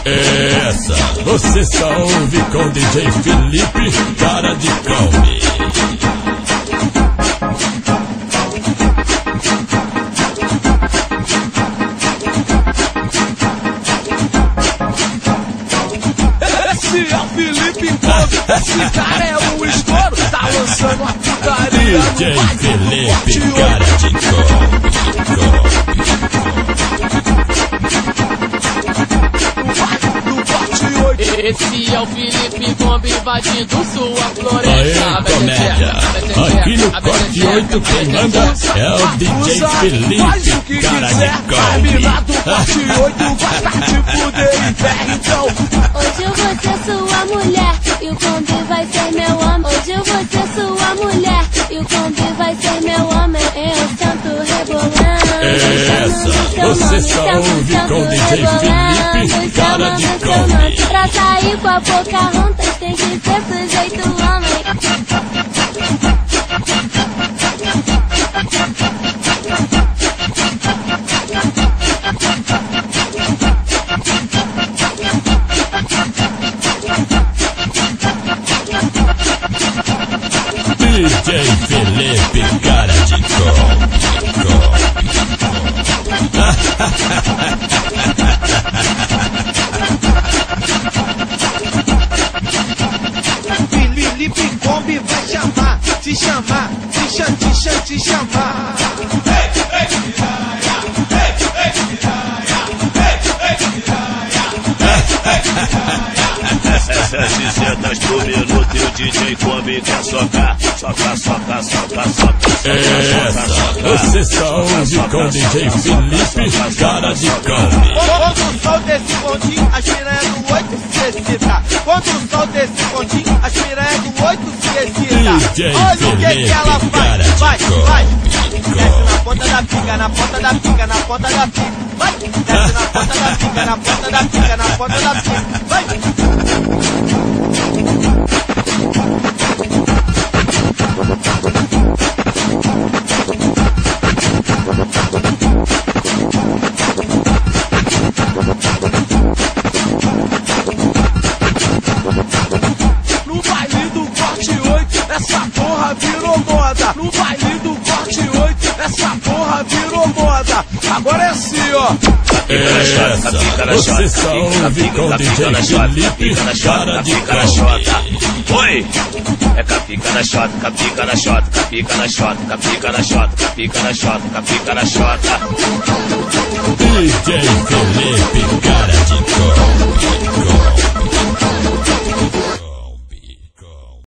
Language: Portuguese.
Essa você só ouve com DJ Felipe, cara de Kombi. Esse é o Felipe Kombi, esse cara é um estouro, tá lançando a putaria. DJ Felipe, cara de Kombi. Esse é o Felipe Kombi invadindo sua floresta. Aê, comédia! Aqui no Corte 8 quem manda é o DJ Felipe, cara de Kombi. Do Corte 8 vai tá te fuder em pé, então. Hoje eu vou ser sua mulher e o Kombi vai ser meu homem. Hoje eu vou ser sua mulher e o Kombi vai ser meu homem. Eu santo rebolando. Essa você só ouve com DJ Felipe, cara de Kombi. Pra sair com a Pocahontas tem que ser sujeito homem. DJ Felipe, cara de Kombi. Felipe Kombi vai chamar, te chamar, te chamar. Essa é 600 por minuto e o DJ Kombi quer socar. Soca. Essa você só ouve com DJ Felipe, cara de Kombi. Quando o sol desse pontinho, as piranhas do 8 se excita. Quando o sol desse pontinho, as piranhas do 8 se excita. DJ Olha o que ela Felipe, faz, cara de vai. Kombi. Desce na ponta da pica, na ponta da pica, na ponta da pica. Vai. Desce na ponta da pica, na ponta da pica, na ponta da pica. Vai. No baile do Corte 8, essa porra virou moda. No baile do Corte 8, essa porra virou moda. Agora é assim, ó. Essa você só ouve com DJ Felipe, cara de Kombi. Oi! É capica na xota, capica na xota, capica na xota, capica na xota, capica na xota, capica na xota. DJ Felipe, cara de